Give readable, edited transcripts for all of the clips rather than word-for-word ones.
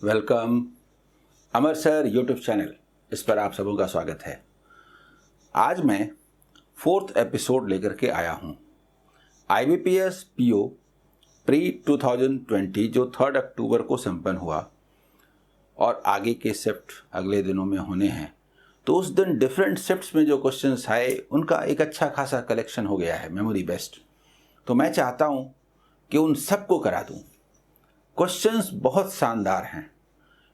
Welcome अमर sir YouTube channel, इस पर आप सबों का स्वागत है। आज मैं 4th एपिसोड लेकर के आया हूँ। IBPS PO प्री 2020 जो 3 अक्टूबर को संपन्न हुआ और आगे के शिफ्ट अगले दिनों में होने हैं, तो उस दिन डिफरेंट शिफ्ट्स में जो क्वेश्चंस आए उनका एक अच्छा खासा कलेक्शन हो गया है, मेमोरी बेस्ड। तो मैं चाहता हूँ कि उन सबको करा दूँ। क्वेश्चंस बहुत शानदार हैं।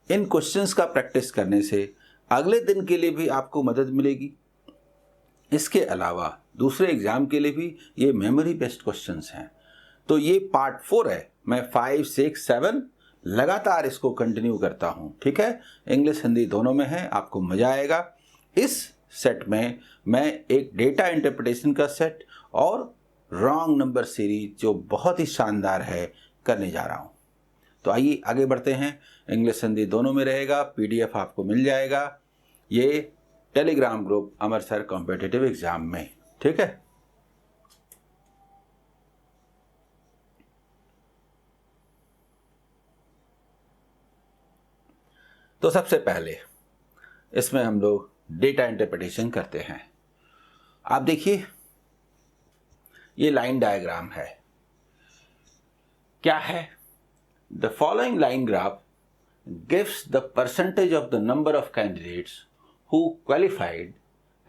इन क्वेश्चंस का प्रैक्टिस करने से अगले दिन के लिए भी आपको मदद मिलेगी। इसके अलावा दूसरे एग्जाम के लिए भी ये मेमोरी बेस्ड क्वेश्चंस हैं। तो ये पार्ट 4 है। मैं 5, 6, 7 लगातार इसको कंटिन्यू करता हूँ। ठीक है, इंग्लिश हिंदी दोनों में है, आपको मजा आएगा। इस सेट में मैं एक डेटा इंटरप्रिटेशन का सेट और रॉन्ग नंबर सीरीज जो बहुत ही शानदार है करने जा रहा हूँ। तो आइए आगे बढ़ते हैं। इंग्लिश हिंदी दोनों में रहेगा, PDF आपको मिल जाएगा ये टेलीग्राम ग्रुप अमर सर कॉम्पिटिटिव एग्जाम में। ठीक है, तो सबसे पहले इसमें हम लोग डेटा इंटरप्रिटेशन करते हैं। आप देखिए, ये लाइन डायग्राम है। क्या है? The following line graph gives the percentage of the number of candidates who qualified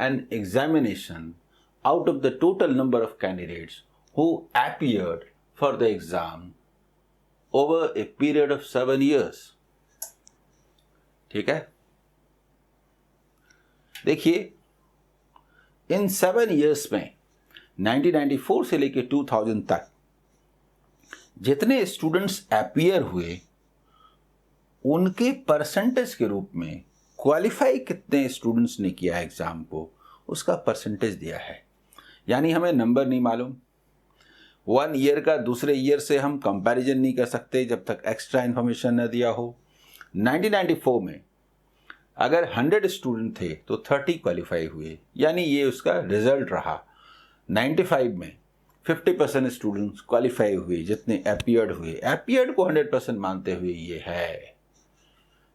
an examination out of the total number of candidates who appeared for the exam over a period of 7 years. ठीक है, देखिए इन 7 years में 1994 से लेकर 2000 तक जितने students appear हुए उनके परसेंटेज के रूप में क्वालिफाई कितने स्टूडेंट्स ने किया एग्जाम को, उसका परसेंटेज दिया है। यानी हमें नंबर नहीं मालूम। 1 ईयर का दूसरे ईयर से हम कंपैरिजन नहीं कर सकते जब तक एक्स्ट्रा इंफॉर्मेशन न दिया हो। 1994 में अगर 100 स्टूडेंट थे तो 30 क्वालिफाई हुए, यानी ये उसका रिजल्ट रहा। 95 में 50% स्टूडेंट्स क्वालिफाई हुए जितने अपीयर्ड हुए। अपीयर्ड को 100% मानते हुए ये है।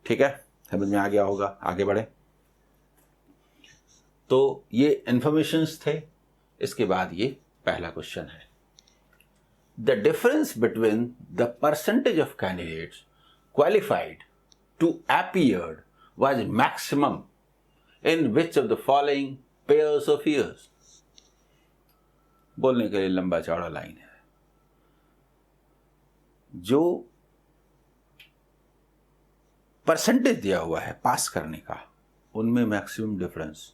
ठीक है, समझ में आ गया होगा। आगे बढ़े तो ये इंफॉर्मेशंस थे। इसके बाद ये पहला क्वेश्चन है। The difference between the percentage of candidates qualified to appeared was maximum in which of the following pairs of years. बोलने के लिए लंबा चौड़ा लाइन है। जो परसेंटेज दिया हुआ है पास करने का, उनमें मैक्सिमम डिफरेंस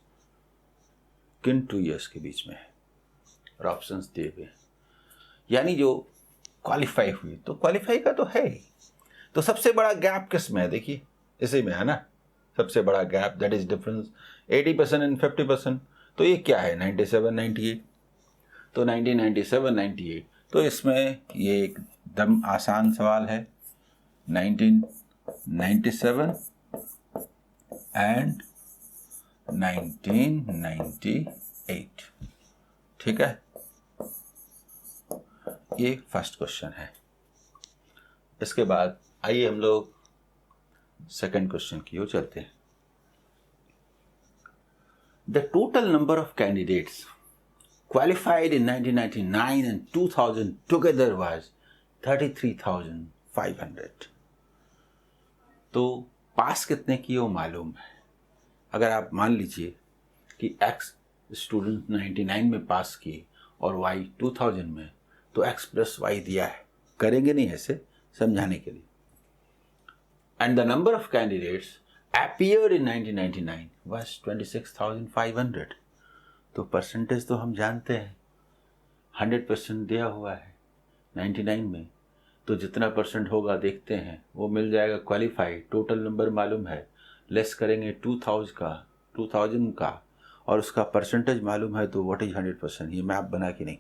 किन 2 इयर्स के बीच में है और ऑप्शंस दिए हुए। यानी जो क्वालिफाई हुई, तो क्वालिफाई का तो है ही। तो सबसे बड़ा गैप किस में है? देखिए इसी में है ना, सबसे बड़ा gap, that is difference 80% and 50%। तो ये क्या है? 97, 98। तो 1997, 98। तो इसमें ये एकदम आसान सवाल है। 1997 एंड 1998। ठीक है, ये फर्स्ट क्वेश्चन है। इसके बाद आइए हम लोग सेकंड क्वेश्चन की ओर चलते हैं। The total number of candidates qualified in 1999 and 2000 together was 33,500. तो पास कितने किए वो मालूम है। अगर आप मान लीजिए कि X स्टूडेंट 99 में पास किए और Y 2000 में, तो X प्लस Y दिया है। करेंगे नहीं ऐसे, समझाने के लिए। And the number of candidates appeared in 1999 was 26,500. तो परसेंटेज तो हम जानते हैं, 100% दिया हुआ है 99 में। तो जितना परसेंट होगा देखते हैं, वो मिल जाएगा क्वालिफाई। टोटल नंबर मालूम है, लेस करेंगे 2000 का और उसका परसेंटेज मालूम है, तो व्हाट इज 100%? ये मैप बना कि नहीं?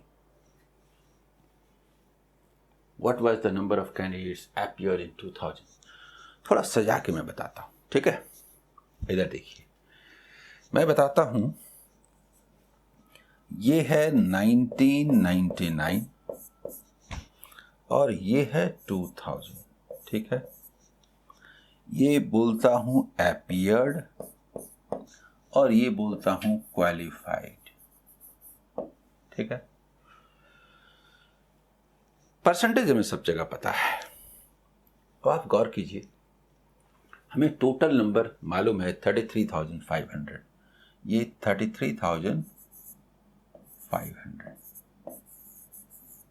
What was the number of candidates appeared in 2000? थोड़ा सजा के मैं बताता हूँ। ठीक है, इधर देखिए, मैं बताता हूँ। ये है 1999 और ये है 2000। ठीक है, ये बोलता हूं अपीयर्ड और ये बोलता हूं क्वालिफाइड। ठीक है, परसेंटेज हमें सब जगह पता है। तो आप गौर कीजिए, हमें टोटल नंबर मालूम है 33,500, ये 33,500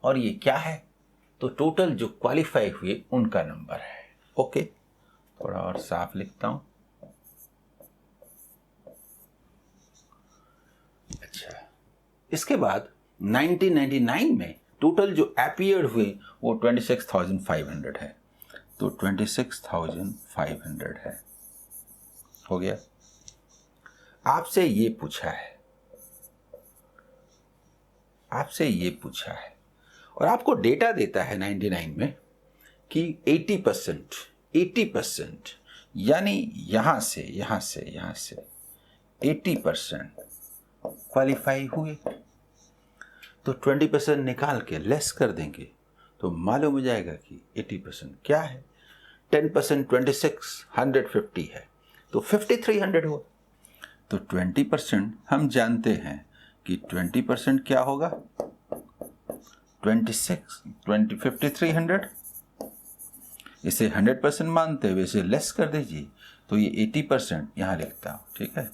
और ये क्या है, तो टोटल जो क्वालिफाई हुए उनका नंबर है। ओके, थोड़ा और साफ लिखता हूं। अच्छा, इसके बाद 1999 में टोटल जो अपीयर्ड हुए वो 26,500 है, तो 26,500 है। हो गया। आपसे ये पूछा है और आपको डेटा देता है 99 में कि 80% यानी यहां से 80% क्वालिफाई हुए, तो 20% निकाल के लेस कर देंगे तो मालूम हो जाएगा कि 80% क्या है। 10% 26, 150 है, तो 5300 हुआ। तो 20% हम जानते हैं कि 20% क्या होगा, 5300। इसे 100% मानते हुए इसे लेस कर दीजिए, तो ये 80% यहाँ लिखता हूँ। ठीक है,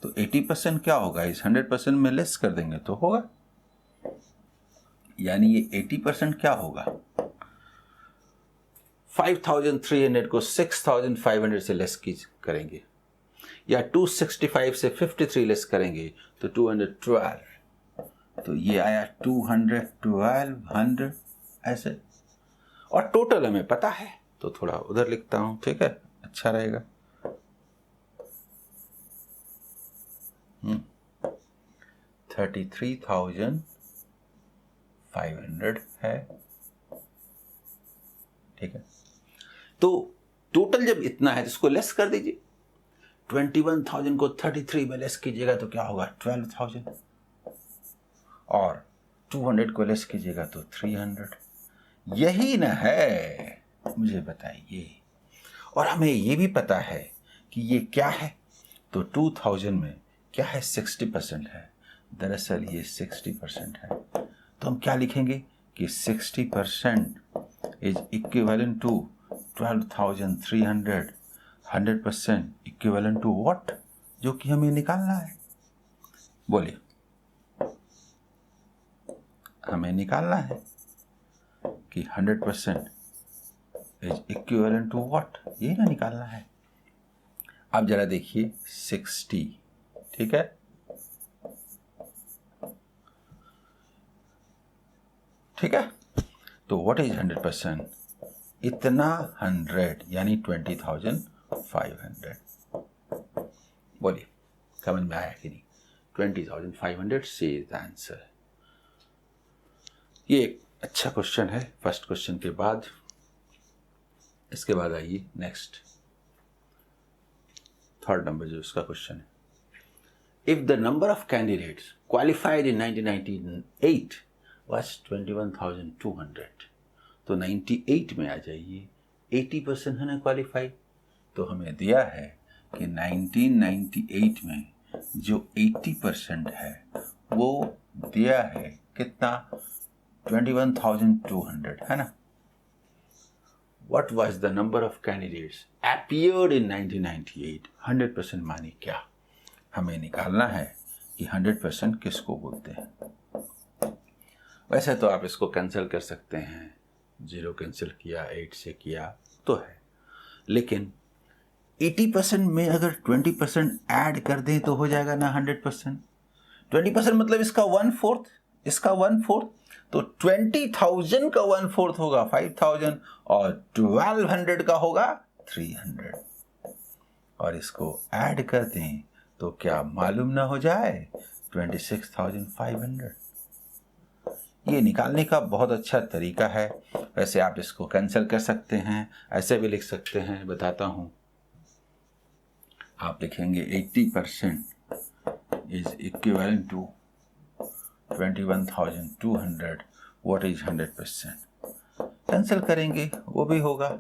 तो 80% क्या होगा, इस 100% में लेस कर देंगे तो होगा, यानी ये 80% क्या होगा, 5,300 को 6,500 से लेस करेंगे, या 265 से 53 लेस करेंगे तो 212, तो ये आया 212, 100 ऐसे। और टोटल हमें पता है तो थोड़ा उधर लिखता हूं। ठीक है, अच्छा रहेगा। 33,500 है। ठीक है, तो टोटल जब इतना है तो इसको लेस कर दीजिए। 21,000 को 33 में लेस कीजिएगा तो क्या होगा, 12,000, और 200 को लेस कीजिएगा तो 300। यही ना है, मुझे बताइए। और हमें ये भी पता है कि ये क्या है, तो 2000 में क्या है, 60% है। दरअसल ये 60% है, तो हम क्या लिखेंगे कि 60% is equivalent to 12,300। 100% equivalent to what, जो कि हमें निकालना है। बोलिए, हमें निकालना है कि 100% इज इक्विवेलेंट टू व्हाट, ये ना निकालना है। अब जरा देखिए 60, ठीक है, ठीक है, तो व्हाट इज 100%, इतना 100 यानी 20,500। बोलिए, समझ में आया कि नहीं? 20,500 से इज आंसर। ये एक अच्छा क्वेश्चन है फर्स्ट क्वेश्चन के बाद। इसके बाद आइए नेक्स्ट, थर्ड नंबर जो इसका क्वेश्चन है, if the number of candidates qualified in 1998 was 21,200, तो 98 में आ जाइए। 80% है ना क्वालिफाई, तो हमें दिया है कि 1998 में जो 80% है वो दिया है कितना, 21,200 है ना। What was the number of candidates appeared in 1998? 100% मानी क्या, हमें निकालना है कि 100% किसको बोलते हैं। वैसे तो आप इसको कैंसिल कर सकते हैं, 0 कैंसिल किया, 8 से किया तो है, लेकिन 80% में अगर 20% ऐड कर दें तो हो जाएगा ना 100%। 20% मतलब इसका 1/4, इसका 1/4, तो 20,000 का 1/4 होगा 5,000 और 1,200 का होगा 300, और इसको ऐड कर दें तो क्या मालूम ना हो जाए, 26,500। ये निकालने का बहुत अच्छा तरीका है। वैसे आप इसको कैंसिल कर सकते हैं, ऐसे भी लिख सकते हैं, बताता हूं। आप लिखेंगे 80% is equivalent to 21,200, what is 100%। Cancel करेंगे वो भी होगा,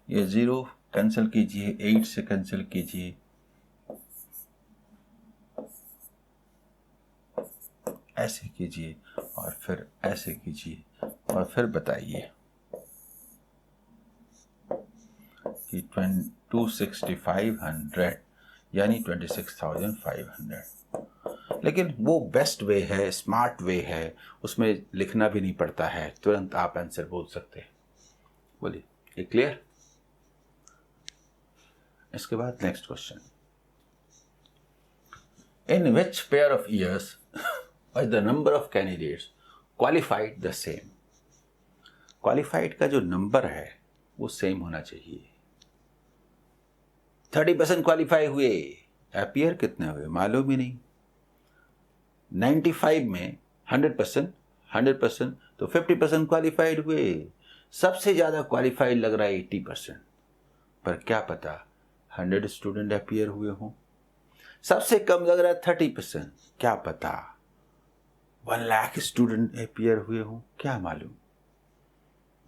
ये 0 कैंसिल कीजिए, 8 से कैंसिल कीजिए, ऐसे कीजिए और फिर ऐसे कीजिए और फिर बताइए कि 26500 यानी 26,500। लेकिन वो बेस्ट वे है, स्मार्ट वे है, उसमें लिखना भी नहीं पड़ता है, तुरंत आप आंसर बोल सकते हैं। बोलिए, ये क्लियर? इसके बाद next question, in which pair of years was the number of candidates qualified the same? Qualified का जो नंबर है वो सेम होना चाहिए। 30% क्वालिफाई हुए, एपियर कितने हुए मालूम ही नहीं। 95 में 100% तो 50% क्वालिफाइड हुए। सबसे ज़्यादा क्वालिफाइड लग रहा है 80%, पर क्या पता 100 स्टूडेंट एपियर हुए हों। सबसे कम लग रहा है 30%, क्या पता 1 लाख स्टूडेंट एपियर हुए हों, क्या मालूम।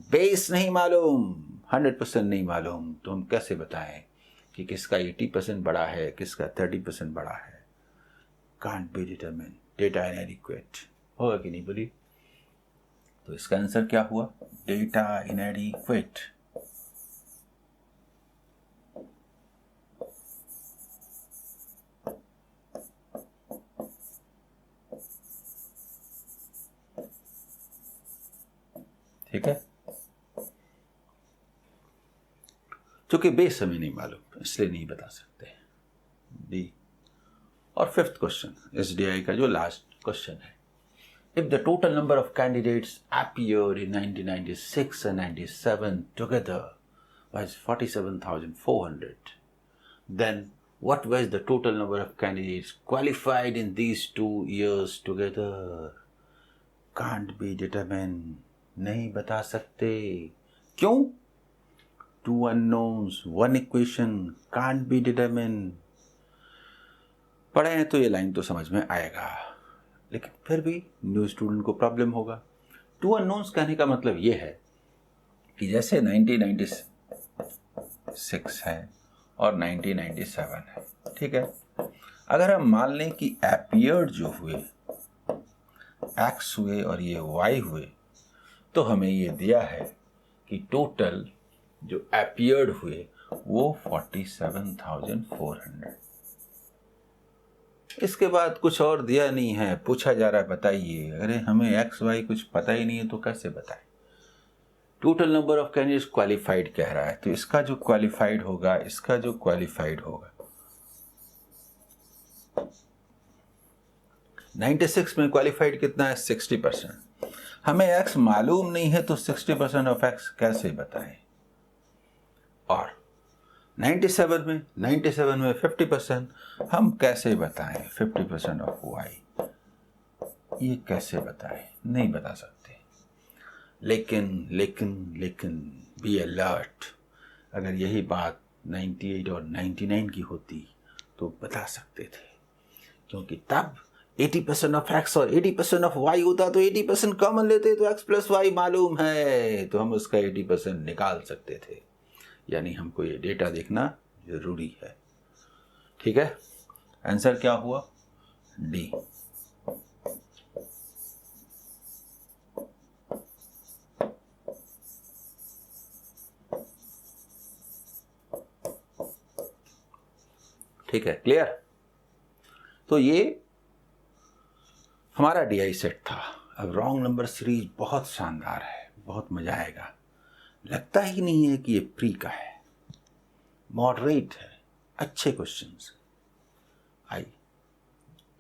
बेस नहीं मालूम, 100% नहीं मालूम, तो हम कैसे बताएं कि किसका 80% बड़ा है, किसका 30% बड़ा है। कांट बी डिटरमिन, डेटा इनएडिक्वेट होगा कि नहीं बोलिए। तो इसका आंसर क्या हुआ? डेटा इनएडिक्वेट। ठीक है, चूंकि बेस हमें नहीं मालूम इसलिए नहीं बता सकते। डी। और फिफ्थ क्वेश्चन, एसडीआई का जो लास्ट क्वेश्चन है, if the total number of candidates appeared in 1996 and 97 together was 47,400, then what was the total number of candidates qualified in these 2 years together? Can't be determined, नहीं बता सकते। क्यों? 2 unknowns, 1 equation, can't be determined। पढ़े हैं तो ये line तो समझ में आएगा, लेकिन फिर भी न्यू स्टूडेंट को प्रॉब्लम होगा। 2 unknowns कहने का मतलब ये है कि जैसे 1996 है और 1997 है, ठीक है। अगर हम मान लें कि एपियर्ड जो हुए एक्स हुए और ये वाई हुए, तो हमें ये दिया है कि टोटल जो एपियर्ड हुए वो 47,400। इसके बाद कुछ और दिया नहीं है, पूछा जा रहा है बताइए। अरे हमें एक्स वाई कुछ पता ही नहीं है तो कैसे बताएं। Total number of candidates qualified कह रहा है, तो इसका जो क्वालिफाइड होगा, इसका जो क्वालिफाइड होगा, 96 में क्वालिफाइड कितना है? 60%। हमें एक्स मालूम नहीं है तो 60% ऑफ एक्स कैसे बताएं। और 97 में 50% हम कैसे बताएं? 50% ऑफ वाई, ये कैसे बताएं? नहीं बता सकते। लेकिन लेकिन लेकिन बी अलर्ट, अगर यही बात 98 और 99 की होती तो बता सकते थे, क्योंकि तब 80% ऑफ एक्स और 80% ऑफ वाई होता तो 80% कॉमन लेते तो एक्स प्लस वाई मालूम है तो हम उसका 80% निकाल सकते थे। यानी हमको ये डेटा देखना जरूरी है। ठीक है, आंसर क्या हुआ? डी। ठीक है, क्लियर? तो ये हमारा डीआई सेट था। अब रॉन्ग नंबर सीरीज बहुत शानदार है, बहुत मजा आएगा। लगता ही नहीं है कि ये प्री का है, मॉडरेट है, अच्छे क्वेश्चंस। आई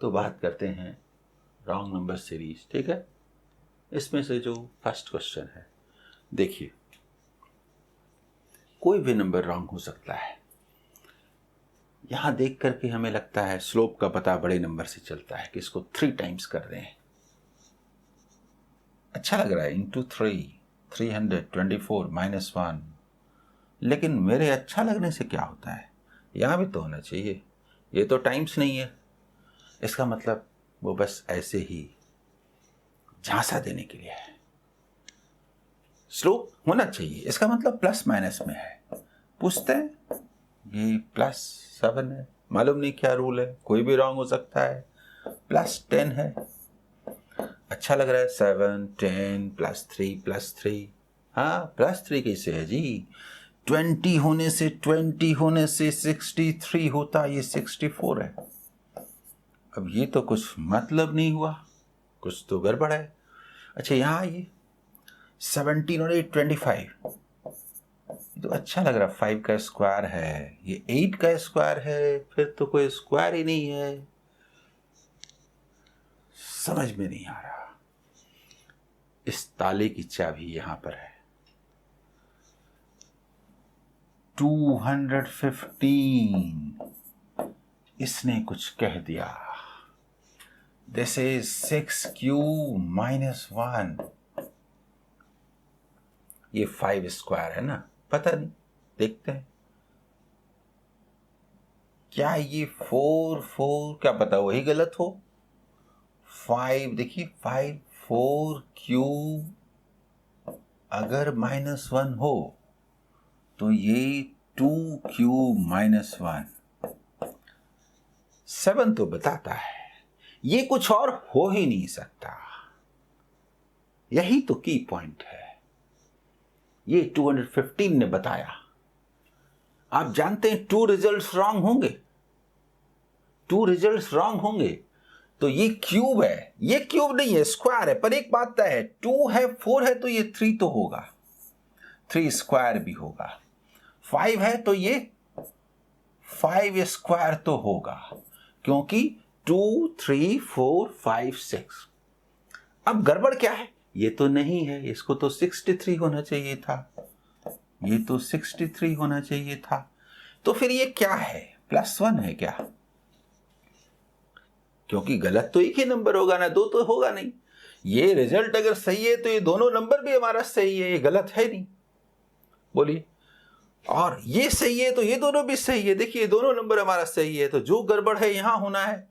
तो बात करते हैं रॉन्ग नंबर सीरीज। ठीक है, इसमें से जो फर्स्ट क्वेश्चन है, देखिए कोई भी नंबर रॉन्ग हो सकता है। यहां देख करके हमें लगता है स्लोप का पता बड़े नंबर से चलता है कि इसको 3 टाइम्स कर दें। अच्छा लग रहा है, इंटू 3, 324 -1। लेकिन मेरे अच्छा लगने से क्या होता है? यहां भी तो होना चाहिए, ये तो टाइम्स नहीं है। इसका मतलब वो बस ऐसे ही झांसा देने के लिए है। स्लोप होना चाहिए, इसका मतलब प्लस माइनस में है। पूछते हैं, ये +7 है, मालूम नहीं क्या रूल है, कोई भी रॉन्ग हो सकता है। +10 है, अच्छा लग रहा है, 7 10 +3 हाँ +3 कैसे है जी? 20 होने से 63 होता, ये 64 है। अब ये तो कुछ मतलब नहीं हुआ, कुछ तो गड़बड़ है। अच्छा यहाँ ये 17 और 8 25, ये तो अच्छा लग रहा, 5 का स्क्वायर है, ये 8 का स्क्वायर है, फिर तो कोई स्क्वायर ही नहीं है, समझ में नहीं आ रहा। इस ताले की चाबी यहां पर है, 215। इसने कुछ कह दिया, दिस इज 6⁻⁻1। ये 5 स्क्वायर है ना, पता नहीं, देखते हैं क्या ये 4 क्या पता वही गलत हो। 5 देखिए, 5 4 क्यूब अगर -1 हो तो ये 2⁻⁻1। 7 तो बताता है, ये कुछ और हो ही नहीं सकता, यही तो की पॉइंट है। ये 215 ने बताया। आप जानते हैं 2 रिजल्ट्स रॉन्ग होंगे, 2 रिजल्ट्स रॉन्ग होंगे। तो ये क्यूब है, ये क्यूब नहीं है, स्क्वायर है। पर एक बात तय है, 2 है 4 है तो ये 3 तो होगा, 3 स्क्वायर भी होगा। 5 है तो ये 5 स्क्वायर तो होगा, क्योंकि 2 3 4 5 6। अब गड़बड़ क्या है, ये तो नहीं है, इसको तो 63 होना चाहिए था, ये तो 63 होना चाहिए था। तो फिर ये क्या है, +1 है क्या? क्योंकि गलत तो एक ही नंबर होगा ना, दो तो होगा नहीं। ये रिजल्ट अगर सही है तो ये दोनों नंबर भी हमारा सही है, ये गलत है नहीं, बोलिए। और ये सही है तो ये दोनों भी सही है, देखिए दोनों नंबर हमारा सही है, तो जो गड़बड़ है यहां होना है।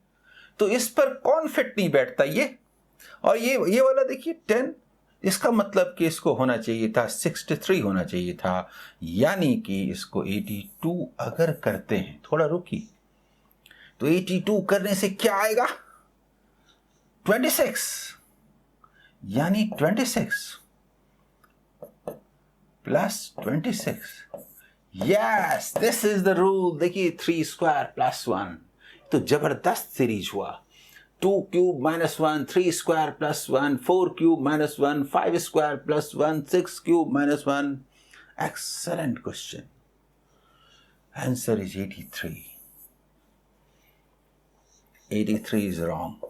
तो इस पर कौन फिट नहीं बैठता, ये और ये वाला देखिए 10, इसका मतलब कि इसको होना चाहिए था 63 होना चाहिए था, यानी कि इसको 82 अगर करते हैं, थोड़ा रुकिए, तो 82 करने से क्या आएगा, 26, यानी 26 +26। Yes, this is the rule. देखिए 3 स्क्वायर +1, तो जबरदस्त सीरीज हुआ। 2³ -1, 3 square +1, 4³ -1, 5 square +1, 6³ -1। Excellent question. Answer is 83. 83 is wrong.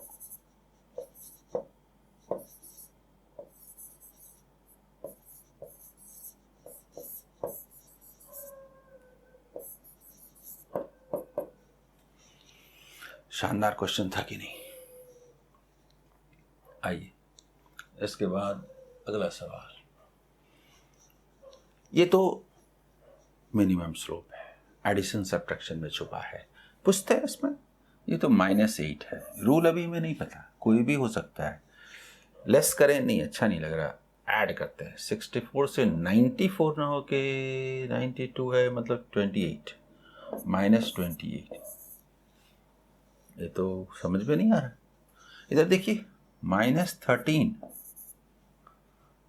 शानदार क्वेश्चन था कि नहीं? आइए इसके बाद अगला सवाल। ये तो मिनिमम स्लोप है, एडिशन सब्ट्रैक्शन में छुपा है, पूछते हैं इसमें। ये तो -8 है, रूल अभी में नहीं पता, कोई भी हो सकता है। लेस करें, नहीं अच्छा नहीं लग रहा, ऐड करते हैं। 64 से 94 ना हो के 92 है, मतलब 28 -28। ये तो समझ में नहीं आ रहा। इधर देखिए -13,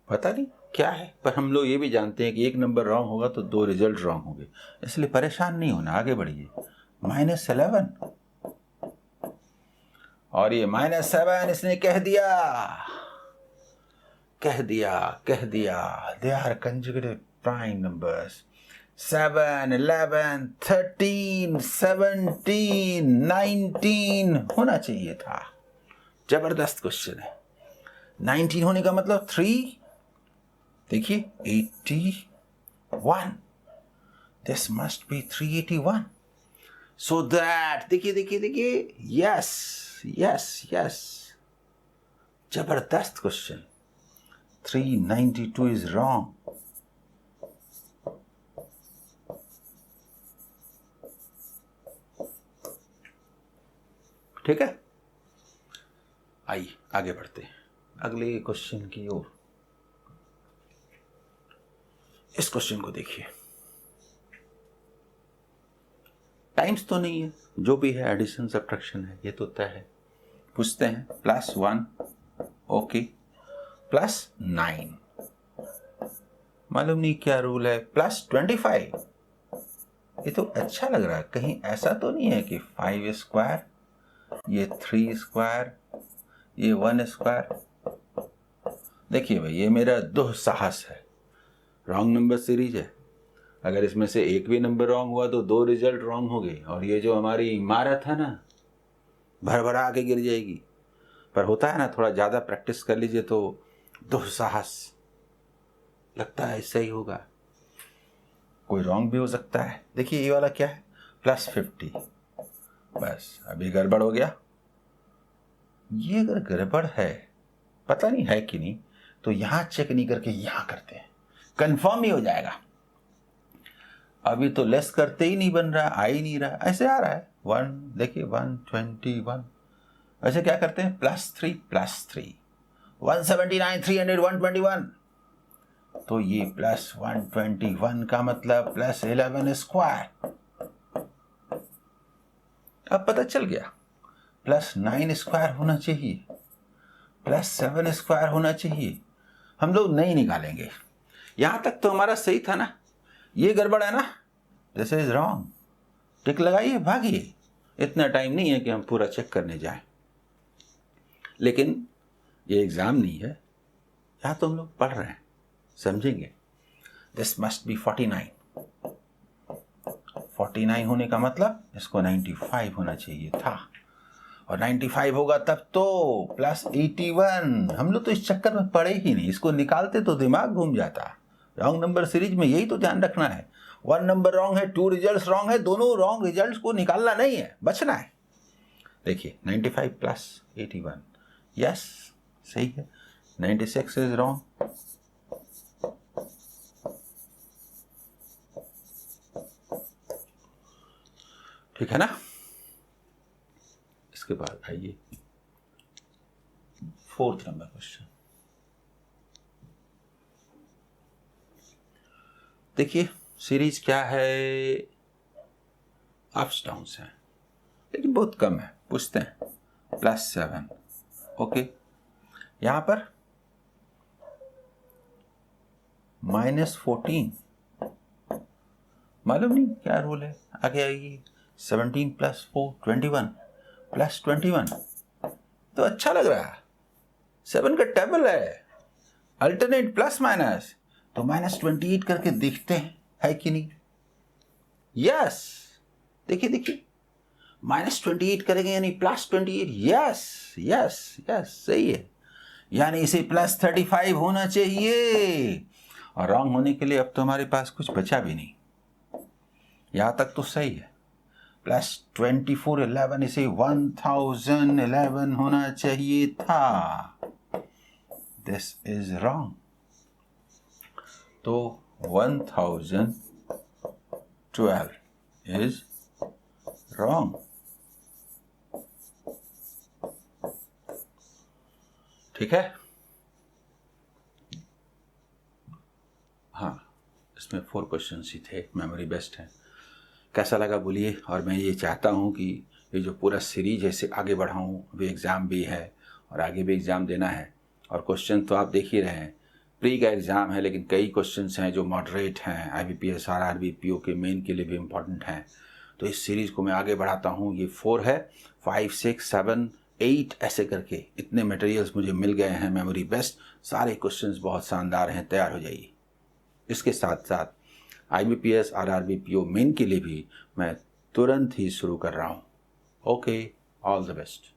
पता नहीं क्या है, पर हम लोग ये भी जानते हैं कि एक नंबर रॉन्ग होगा तो 2 रिजल्ट रॉन्ग होंगे, इसलिए परेशान नहीं होना, आगे बढ़िए। -11 और ये -7 इसने कह दिया they are conjugative prime numbers. 7 11 13 17 19 होना चाहिए था। जबरदस्त क्वेश्चन है। 19 होने का मतलब 3, देखिए 81, this must be 381, so that देखिए यस, जबरदस्त क्वेश्चन। 392 is wrong. ठीक है, आइए आगे बढ़ते हैं अगले क्वेश्चन की ओर। इस क्वेश्चन को देखिए, टाइम्स तो नहीं है, जो भी है एडिशन सब्ट्रैक्शन है, ये तो तय है। पूछते हैं +1, ओके, +9, मालूम नहीं क्या रूल है, +25, ये तो अच्छा लग रहा है। कहीं ऐसा तो नहीं है कि 5 स्क्वायर, ये 3 स्क्वायर, ये 1 स्क्वायर। देखिए भाई, ये मेरा दुस्साहस है, रॉन्ग नंबर सीरीज है। अगर इसमें से एक भी नंबर रॉन्ग हुआ तो 2 रिजल्ट रॉन्ग हो गए, और ये जो हमारी इमारत है ना, भरभरा के गिर जाएगी। पर होता है ना, थोड़ा ज़्यादा प्रैक्टिस कर लीजिए तो दुस्साहस लगता है इससे ही होगा। कोई रॉन्ग भी हो सकता है। देखिए ये वाला क्या है, +50, बस अभी गड़बड़ हो गया। ये अगर गड़बड़ है, पता नहीं है कि नहीं, तो यहाँ चेक नहीं करके यहाँ करते हैं, कंफर्म ही हो जाएगा। अभी तो लेस करते ही नहीं बन रहा, आ ही नहीं रहा, ऐसे आ रहा है 1, देखिए 121। ऐसे क्या करते हैं, +3 +3, 179, 300, 121। तो ये +121 का मतलब +11 स्क्वायर। अब पता चल गया, +9 स्क्वायर होना चाहिए, +7 स्क्वायर होना चाहिए। हम लोग नहीं निकालेंगे, यहां तक तो हमारा सही था ना। ये गड़बड़ है ना, दिस इज रॉन्ग, टिक लगाइए, भागिए। इतना टाइम नहीं है कि हम पूरा चेक करने जाएं। लेकिन ये एग्जाम नहीं है, यहां तो हम लोग पढ़ रहे हैं, समझेंगे। दिस मस्ट बी 49 होने का मतलब इसको 95 होना चाहिए था, और 95 होगा तब तो +81। हम लोग तो इस चक्कर में पड़े ही नहीं, इसको निकालते तो दिमाग घूम जाता। रॉन्ग नंबर सीरीज में यही तो ध्यान रखना है, 1 नंबर रॉन्ग है, 2 रिजल्ट्स रॉन्ग है, दोनों रॉन्ग रिजल्ट्स को निकालना नहीं है, बचना है। देखिए 95 + 81, यस सही है। 96 इज रॉन्ग, ठीक है ना। इसके बाद आइए 4th नंबर क्वेश्चन। देखिए सीरीज क्या है, अप्स डाउन्स है, लेकिन बहुत कम है। पूछते हैं +7, ओके, यहां पर -14, मालूम नहीं क्या रूल है, आगे आएगी 17 + 4 21 +21। तो अच्छा लग रहा है, 7 का टेबल है, अल्टरनेट प्लस माइनस, तो -28 करके देखते हैं है कि नहीं। यस, देखिए देखिए, -28 करेंगे यानी +28, यस यस यस सही है, यानी इसे +35 होना चाहिए। और रॉन्ग होने के लिए अब तो हमारे पास कुछ बचा भी नहीं, यहां तक तो सही है। +24 11, इसे 1011 होना चाहिए था, दिस इज रॉन्ग। तो 1012 इज रॉन्ग। ठीक है, हाँ, इसमें 4 क्वेश्चंस ही थे, मेमोरी बेस्ड है। कैसा लगा बोलिए। और मैं ये चाहता हूँ कि ये जो पूरा सीरीज है इसे आगे बढ़ाऊँ, अभी एग्ज़ाम भी है और आगे भी एग्ज़ाम देना है, और क्वेश्चन तो आप देख ही रहे हैं। प्री का एग्ज़ाम है, लेकिन कई क्वेश्चंस हैं जो मॉडरेट हैं, IBPS RRB PO के मेन के लिए भी इम्पॉर्टेंट हैं। तो इस सीरीज़ को मैं आगे बढ़ाता हूँ। ये 4 है, 5 6 7 8 ऐसे करके इतने मटेरियल्स मुझे मिल गए हैं, मेमोरी बेस्ड, सारे क्वेश्चंस बहुत शानदार हैं, तैयार हो जाइए। इसके साथ साथ IBPS RRB PO मेन के लिए भी मैं तुरंत ही शुरू कर रहा हूँ। Okay, all the best.